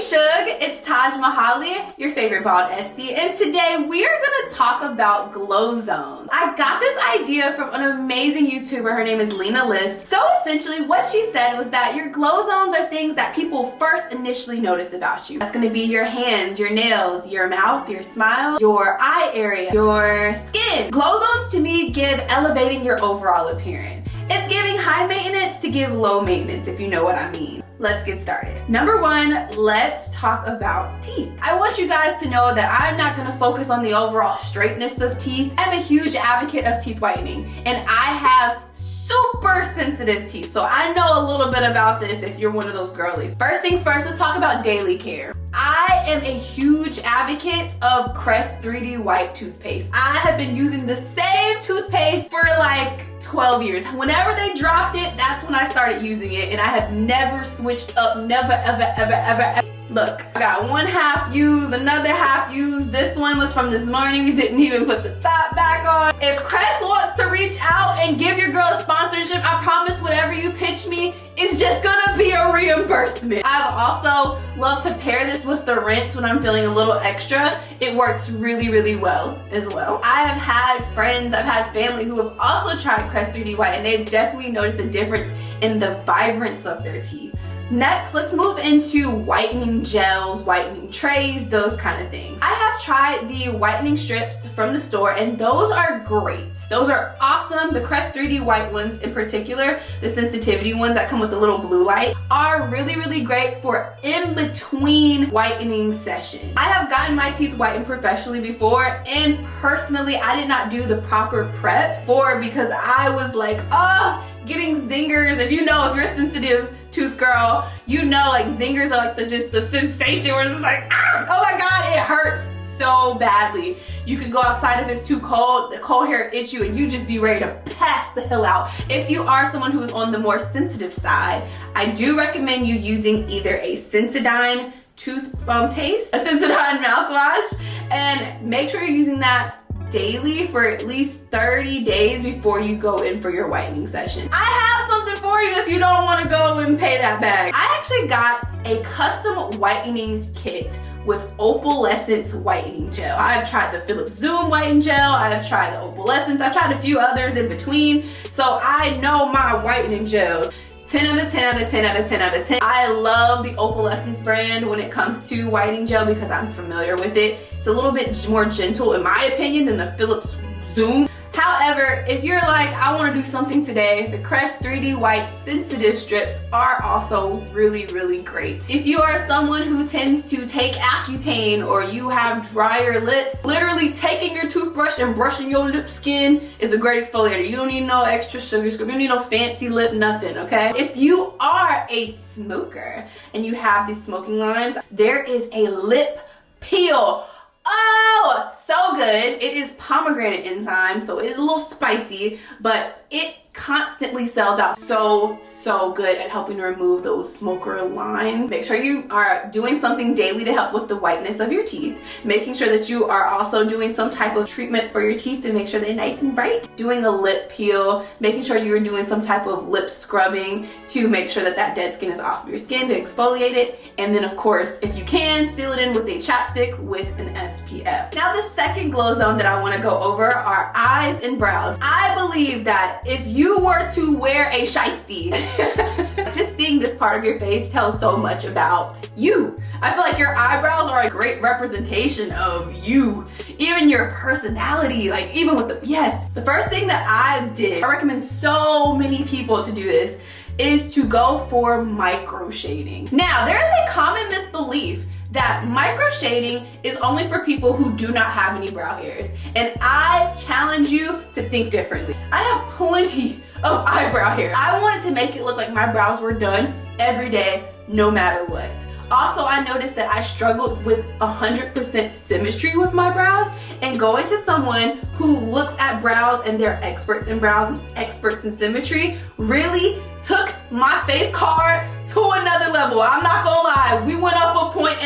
Shug, it's Mahaly, your favorite bald estie, and today we are going to talk about glow zones. I got this idea from an amazing YouTuber. Her name is Lena Lifts. So essentially what she said was that your glow zones are things that people first initially notice about you. That's going to be your hands, your nails, your mouth, your smile, your eye area, your skin. Glow zones to me give elevating your overall appearance. It's giving high maintenance to give low maintenance, if you know what I mean. Let's get started. Number one, let's talk about teeth. I want you guys to know that I'm not gonna focus on the overall straightness of teeth. I'm a huge advocate of teeth whitening, and I have super sensitive teeth, so I know a little bit about this if you're one of those girlies. First things first, let's talk about daily care. I am a huge advocate of Crest 3D White toothpaste. I have been using the same toothpaste for like 12 years. Whenever they dropped it, that's when I started using it, and I have never switched up, never, ever. Look, I got one half used, another half used. This one was from this morning. We didn't even put the top back on. If Crest wants to reach out and give your girl a sponsorship, I promise whatever you pitch me, it's just gonna be a reimbursement. I've also loved to pair this with the rinse when I'm feeling a little extra. It works really, really well as well. I have had friends, I've had family who have also tried Crest 3D White, and they've definitely noticed a difference in the vibrance of their teeth. Next, let's move into whitening gels, whitening trays, those kind of things. I have tried the whitening strips from the store, and those are great. Those are awesome. The Crest 3D White ones in particular, the sensitivity ones that come with the little blue light, are really, really great for in-between whitening sessions. I have gotten my teeth whitened professionally before, and personally, I did not do the proper prep because I was like, getting zingers. If you're a sensitive tooth girl, you know, like zingers are like the sensation where it's just like, oh my God, it hurts so badly. You could go outside if it's too cold, the cold hair itch you, and you just be ready to pass the hell out. If you are someone who's on the more sensitive side, I do recommend you using either a Sensodyne toothpaste, a Sensodyne mouthwash, and make sure you're using that daily for at least 30 days before you go in for your whitening session. I have something for you if you don't want to go and pay that bag. I actually got a custom whitening kit with opalescence whitening gel. I've tried the Philips Zoom whitening gel, I've tried the opalescence, I've tried a few others in between, so I know my whitening gels. 10 out of 10 out of 10 out of 10 out of 10. I love the opalescence brand when it comes to whitening gel because I'm familiar with it. It's a little bit more gentle in my opinion than the Philips Zoom. However, if you're like, I want to do something today, the Crest 3D White sensitive strips are also really, really great. If you are someone who tends to take Accutane or you have drier lips, literally taking your toothbrush and brushing your lip skin is a great exfoliator. You don't need no extra sugar scrub, you don't need no fancy lip, nothing, okay? If you are a smoker and you have these smoking lines, there is a lip peel. Oh, so good. It is pomegranate enzyme, so it is a little spicy, but it constantly sells out so good at helping to remove those smoker lines. Make sure you are doing something daily to help with the whiteness of your teeth, making sure that you are also doing some type of treatment for your teeth to make sure they're nice and bright, doing a lip peel, making sure you're doing some type of lip scrubbing to make sure that that dead skin is off of your skin to exfoliate it, and then of course, if you can, seal it in with a chapstick with an SPF. Now the second glow zone that I want to go over are eyes and brows. I believe that if you were to wear a shiesty, just seeing this part of your face tells so much about you. I feel like your eyebrows are a great representation of you, even your personality, like even with the first thing that I did, I recommend so many people to do this, is to go for micro shading. Now, there is a common misbelief that micro shading is only for people who do not have any brow hairs, and I challenge you to think differently. I have plenty of eyebrow hair. I wanted to make it look like my brows were done every day, no matter what. Also, I noticed that I struggled with 100% symmetry with my brows, and going to someone who looks at brows and they're experts in brows and experts in symmetry really took my face card to another level. I'm not gonna lie, we went up 1.5 points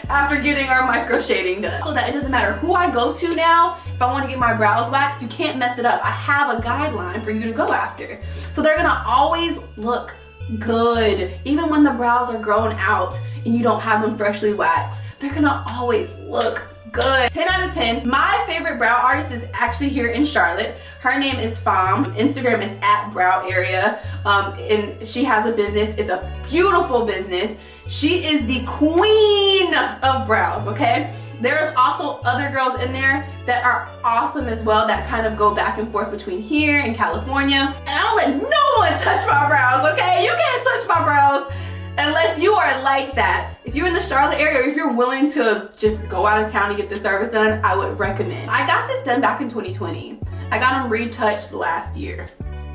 after getting our micro shading done. So that it doesn't matter who I go to now, if I want to get my brows waxed, you can't mess it up. I have a guideline for you to go after. So they're gonna always look good. Even when the brows are grown out and you don't have them freshly waxed, they're gonna always look good. 10 out of 10. My favorite brow artist is actually here in Charlotte. Her name is Fam. Instagram is @browarea. And she has a business. It's a beautiful business. She is the queen of brows, okay? There's also other girls in there that are awesome as well that kind of go back and forth between here and California. And I don't let no one touch my brows, okay? You can't touch my brows unless you are like that. If you're in the Charlotte area or if you're willing to just go out of town and get this service done, I would recommend. I got this done back in 2020. I got them retouched last year.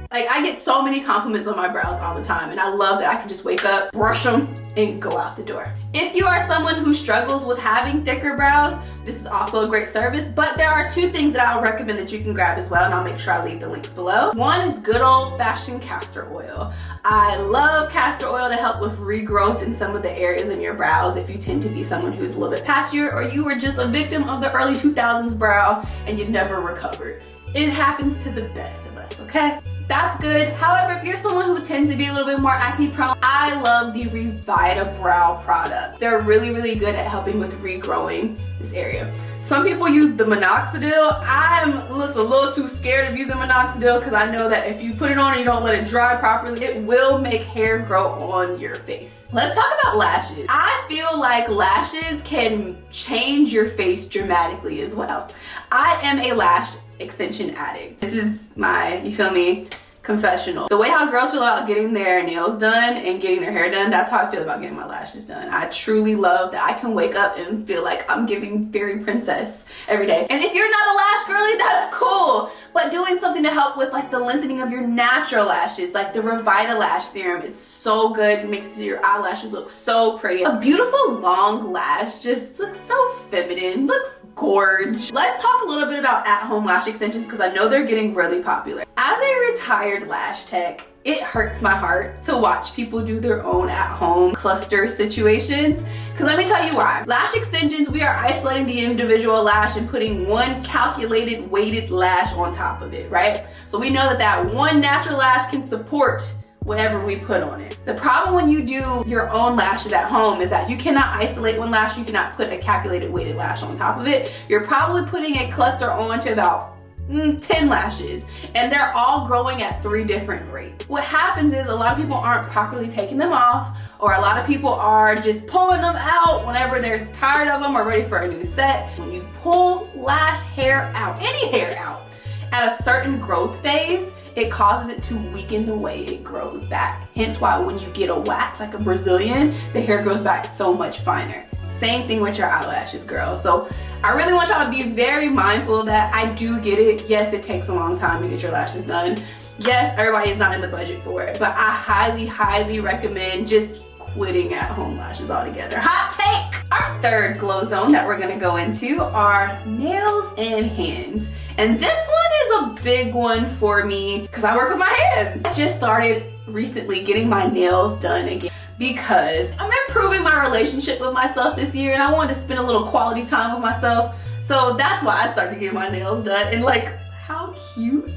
Like, I get so many compliments on my brows all the time, and I love that I can just wake up, brush them, and go out the door. If you are someone who struggles with having thicker brows, this is also a great service, but there are 2 things that I'll recommend that you can grab as well, and I'll make sure I leave the links below. One is good old-fashioned castor oil. I love castor oil to help with regrowth in some of the areas in your brows if you tend to be someone who's a little bit patchier, or you were just a victim of the early 2000s brow and you never recovered. It happens to the best of us, okay? That's good. However, if you're someone who tends to be a little bit more acne prone, I love the Revita Brow product. They're really, really good at helping with regrowing this area. Some people use the minoxidil. I'm a little too scared of using minoxidil because I know that if you put it on and you don't let it dry properly, it will make hair grow on your face. Let's talk about lashes. I feel like lashes can change your face dramatically as well. I am a lash extension addict. This is my, you feel me, confessional. The way how girls feel about getting their nails done and getting their hair done, that's how I feel about getting my lashes done. I truly love that I can wake up and feel like I'm giving fairy princess every day. And if you're not a lash girly, that's cool. But doing something to help with like the lengthening of your natural lashes, like the Revita Lash Serum, it's so good. It makes your eyelashes look so pretty. A beautiful long lash just looks so feminine, looks gorge. Let's talk a little bit about at-home lash extensions because I know they're getting really popular. As a retired lash tech, it hurts my heart to watch people do their own at-home cluster situations. Because let me tell you why. Lash extensions, we are isolating the individual lash and putting one calculated weighted lash on top of it, right? So we know that that one natural lash can support whatever we put on it. The problem when you do your own lashes at home is that you cannot isolate one lash, you cannot put a calculated weighted lash on top of it. You're probably putting a cluster on to about 10 lashes, and they're all growing at 3 different rates. What happens is a lot of people aren't properly taking them off, or a lot of people are just pulling them out whenever they're tired of them or ready for a new set. When you pull lash hair out, any hair out, at a certain growth phase, it causes it to weaken the way it grows back. Hence why when you get a wax like a Brazilian, the hair grows back so much finer. Same thing with your eyelashes, girl. So I really want y'all to be very mindful that I do get it. Yes, it takes a long time to get your lashes done. Yes, everybody is not in the budget for it, but I highly, highly recommend just quitting at-home lashes altogether. Hot take! Our third glow zone that we're gonna go into are nails and hands. And this one is a big one for me because I work with my hands. I just started recently getting my nails done again because I'm improving my relationship with myself this year and I wanted to spend a little quality time with myself. So that's why I started getting my nails done. And like, how cute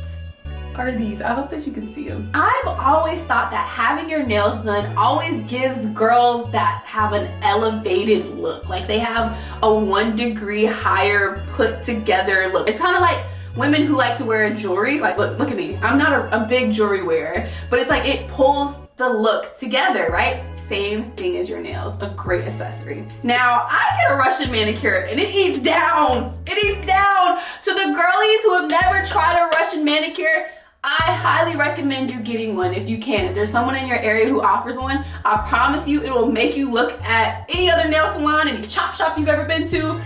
are these? I hope that you can see them. I've always thought that having your nails done always gives girls that have an elevated look. Like they have a 1 degree higher put together look. It's kind of like women who like to wear jewelry. Like look at me. I'm not a big jewelry wearer, but it's like it pulls the look together, right? Same thing as your nails, a great accessory. Now, I get a Russian manicure and it eats down. It eats down. To the girlies who have never tried a Russian manicure, I highly recommend you getting one if you can. If there's someone in your area who offers one, I promise you it will make you look at any other nail salon, any chop shop you've ever been to,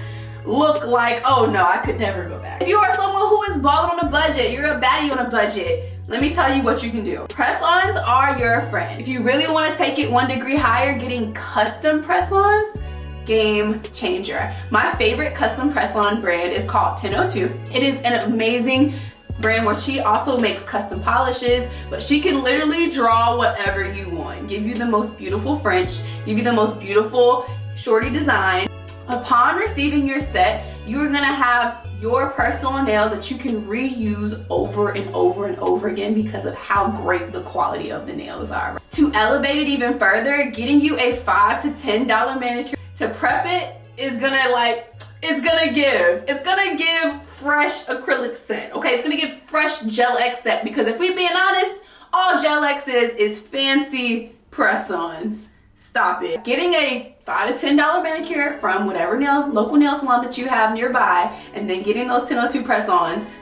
look like, oh no, I could never go back. If you are someone who is balling on a budget, you're a baddie on a budget, let me tell you what you can do. Press-ons are your friend. If you really want to take it 1 degree higher, getting custom press-ons, game changer. My favorite custom press-on brand is called 1002. It is an amazing brand where she also makes custom polishes, but she can literally draw whatever you want. Give you the most beautiful French, give you the most beautiful shorty design. Upon receiving your set, you are gonna have your personal nails that you can reuse over and over and over again because of how great the quality of the nails are. To elevate it even further, getting you a $5 to $10 manicure to prep it is gonna it's gonna give fresh acrylic set, okay? It's gonna give fresh Gel X set, because if we're being honest, all Gel X is fancy press-ons. Stop it. Getting a $5 to $10 manicure from whatever local nail salon that you have nearby, and then getting those 1002 press-ons,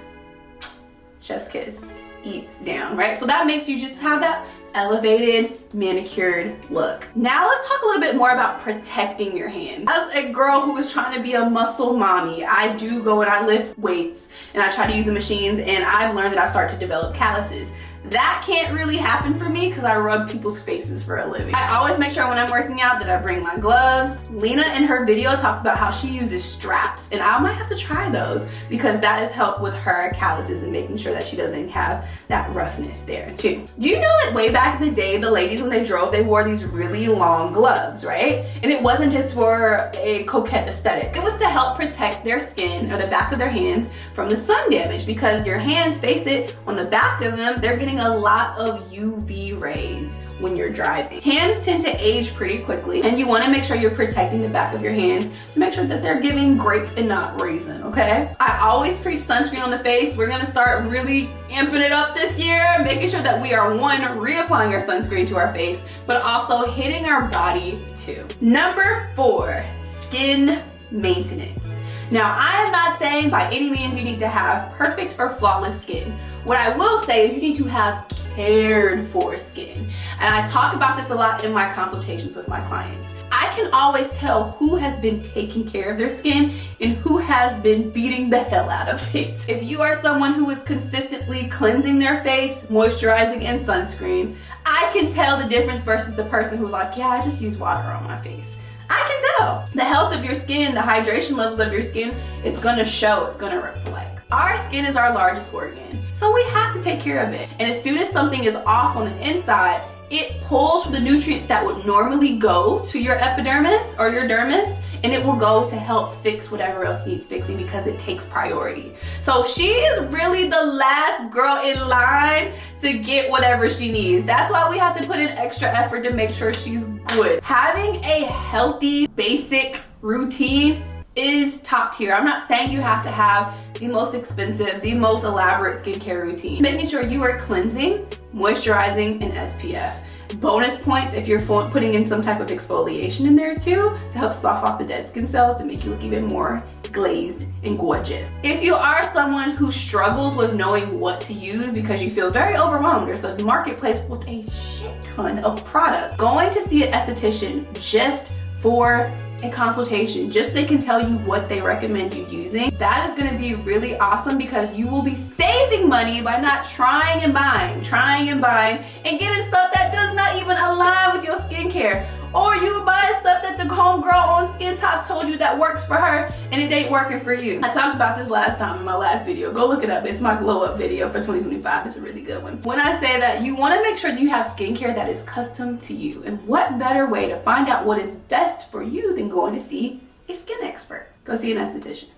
chef's kiss, eats down, right? So that makes you just have that elevated, manicured look. Now let's talk a little bit more about protecting your hands. As a girl who is trying to be a muscle mommy, I do go and I lift weights and I try to use the machines, and I've learned that I start to develop calluses. That can't really happen for me because I rub people's faces for a living. I always make sure when I'm working out that I bring my gloves. Lena in her video talks about how she uses straps, and I might have to try those because that has helped with her calluses and making sure that she doesn't have that roughness there too. Do you know that way back in the day, the ladies when they drove, they wore these really long gloves, right? And it wasn't just for a coquette aesthetic. It was to help protect their skin or the back of their hands from the sun damage, because your hands, face it, on the back of them, they're getting a lot of UV rays when you're driving. Hands tend to age pretty quickly, and you want to make sure you're protecting the back of your hands to make sure that they're giving grape and not raisin, okay? I always preach sunscreen on the face. We're gonna start really amping it up this year, making sure that we are, one, reapplying our sunscreen to our face, but also hitting our body too. Number 4, skin maintenance. Now, I am not saying by any means you need to have perfect or flawless skin. What I will say is you need to have cared for skin. And I talk about this a lot in my consultations with my clients. I can always tell who has been taking care of their skin and who has been beating the hell out of it. If you are someone who is consistently cleansing their face, moisturizing, and sunscreen, I can tell the difference versus the person who's like, yeah, I just use water on my face. I can tell. The health of your skin, the hydration levels of your skin, it's gonna show, it's gonna reflect. Our skin is our largest organ, so we have to take care of it. And as soon as something is off on the inside, it pulls from the nutrients that would normally go to your epidermis or your dermis, and it will go to help fix whatever else needs fixing because it takes priority. So she is really the last girl in line to get whatever she needs. That's why we have to put in extra effort to make sure she's good. Having a healthy, basic routine is top tier. I'm not saying you have to have the most expensive, the most elaborate skincare routine. Making sure you are cleansing, moisturizing, and SPF. Bonus points if you're putting in some type of exfoliation in there too to help slough off the dead skin cells to make you look even more glazed and gorgeous. If you are someone who struggles with knowing what to use because you feel very overwhelmed, there's a marketplace with a shit ton of product. Going to see an esthetician just for a consultation, just so they can tell you what they recommend you using, that is going to be really awesome because you will be saving money by not trying and buying, and getting stuff that does not even align with your skincare. Or you buy stuff that the homegirl on Skin Talk told you that works for her and it ain't working for you. I talked about this last time in my last video. Go look it up. It's my glow up video for 2025. It's a really good one. When I say that, you want to make sure that you have skincare that is custom to you. And what better way to find out what is best for you than going to see a skin expert? Go see an esthetician.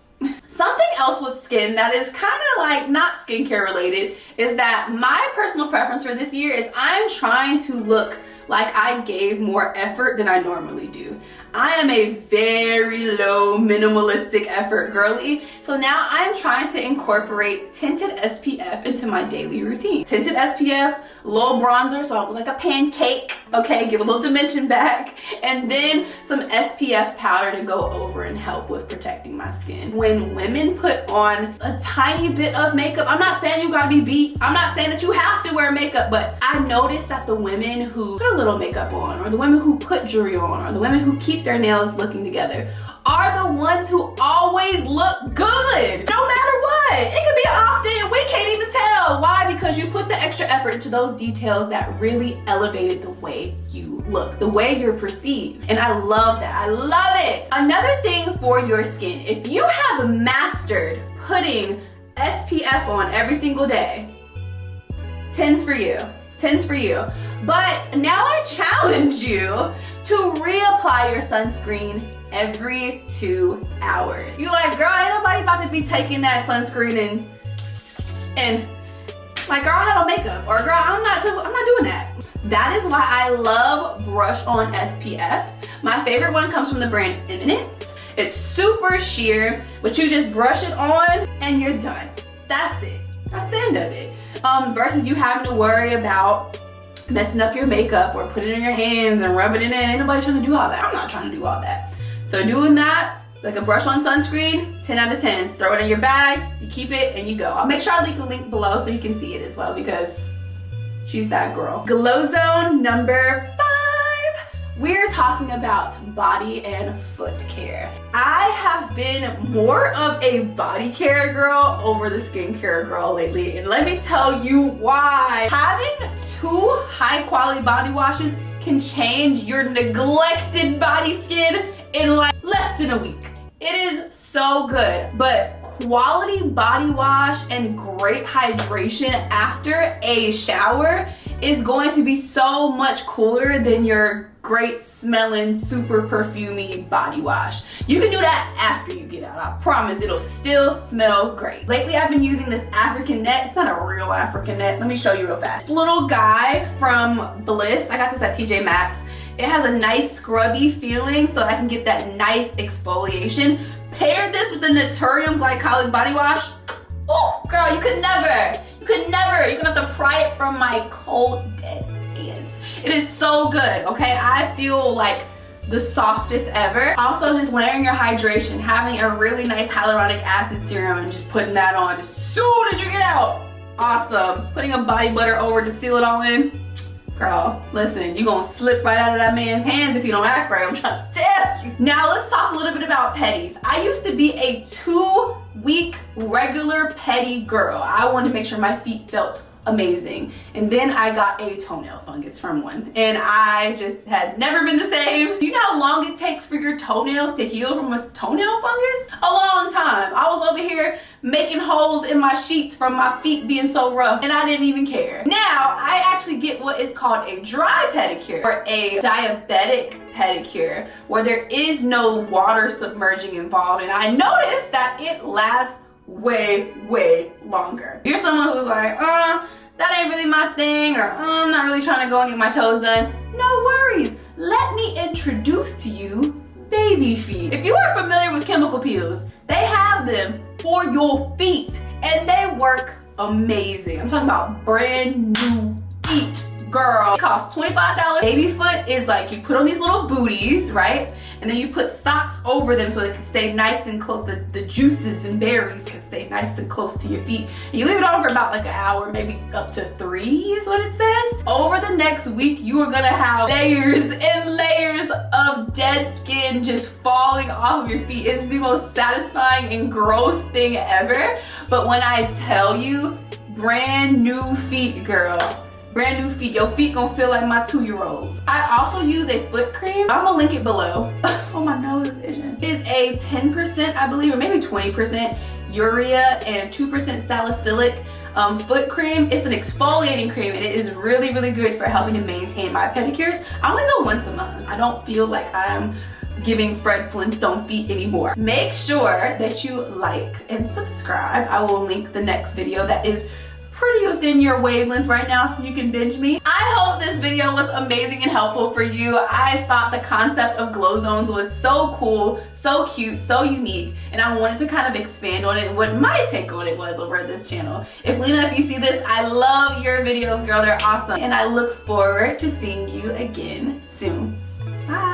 Something else with skin that is kind of like not skincare related is that my personal preference for this year is I'm trying to look like I gave more effort than I normally do. I am a very low minimalistic effort girly, so now I'm trying to incorporate tinted SPF into my daily routine. Tinted SPF, little bronzer so I look like a pancake, okay, give a little dimension back, and then some SPF powder to go over and help with protecting my skin. When women put on a tiny bit of makeup, I'm not saying you gotta be beat, I'm not saying that you have to wear makeup, but I noticed that the women who put a little makeup on, or the women who put jewelry on, or the women who keep their nails looking together are the ones who always look good, no matter what. It could be an off day and we can't even tell. Why? Because you put the extra effort into those details that really elevated the way you look, the way you're perceived. And I love that. I love it. Another thing for your skin, if you have mastered putting SPF on every single day, 10's for you. 10's for you. But now I challenge you to reapply your sunscreen every 2 hours. You like, girl, ain't nobody about to be taking that sunscreen and like, girl, I had on makeup, or girl, I'm not doing that. That is why I love brush on SPF. My favorite one comes from the brand Eminence. It's super sheer, but you just brush it on and you're done. That's it. That's the end of it. Versus you having to worry about messing up your makeup or putting it in your hands and rubbing it in. Ain't nobody trying to do all that. I'm not trying to do all that. So doing that, like a brush on sunscreen, 10 out of 10. Throw it in your bag, you keep it, and you go. I'll make sure I leave a link below so you can see it as well, because she's that girl. Glow Zone number 5. We're talking about body and foot care. I have been more of a body care girl over the skincare girl lately, and let me tell you why. Having 2 high quality body washes can change your neglected body skin in like less than a week. It is so good, but quality body wash and great hydration after a shower is going to be so much cooler than your great smelling, super perfumey body wash. You can do that after you get out. I promise it'll still smell great. Lately I've been using this African net. It's not a real African net. Let me show you real fast. This little guy from Bliss. I got this at TJ Maxx. It has a nice scrubby feeling so I can get that nice exfoliation. Paired this with the Naturium Glycolic Body Wash. Oh, girl, you could never. You're gonna have to pry it from my cold, dead hands. It is so good, okay? I feel like the softest ever. Also, just layering your hydration, having a really nice hyaluronic acid serum and just putting that on as soon as you get out. Awesome. Putting a body butter over to seal it all in. Girl, listen, you gonna slip right out of that man's hands if you don't act right. I'm trying to tell you. Now let's talk a little bit about petties. I used to be a 2-week regular petty girl. I wanted to make sure my feet felt amazing. And then I got a toenail fungus from one. And I just had never been the same. You know how long it takes for your toenails to heal from a toenail fungus? A long time. I was over here making holes in my sheets from my feet being so rough, and I didn't even care. Now, I actually get what is called a dry pedicure, or a diabetic pedicure, where there is no water submerging involved, and I noticed that it lasts way longer. You're someone who's like, that ain't really my thing, or I'm not really trying to go and get my toes done. No worries. Let me introduce to you baby feet. If you are familiar with chemical peels, they have them for your feet and they work amazing. I'm talking about brand new feet, girl. It costs $25. Baby foot is like you put on these little booties, right? And then you put socks over them so they can stay nice and close. The juices and berries can stay nice and close to your feet. And you leave it on for about like an hour, maybe up to 3 is what it says. Over the next week, you are gonna have layers and layers of dead skin just falling off of your feet. It's the most satisfying and gross thing ever. But when I tell you, brand new feet, girl. Brand new feet. Your feet gonna feel like my 2-year-olds. I also use a foot cream. I'm gonna link it below. Oh, my nose is itching. It's a 10%, I believe, or maybe 20% urea and 2% salicylic foot cream. It's an exfoliating cream and it is really good for helping to maintain my pedicures. I only go once a month. I don't feel like I'm giving Fred Flintstone feet anymore. Make sure that you like and subscribe. I will link the next video that is pretty within your wavelength right now so you can binge me. I hope this video was amazing and helpful for you. I thought the concept of glow zones was so cool, so cute, so unique, and I wanted to kind of expand on it and what my take on it was over at this channel. Lena, if you see this, I love your videos, girl. They're awesome. And I look forward to seeing you again soon. Bye.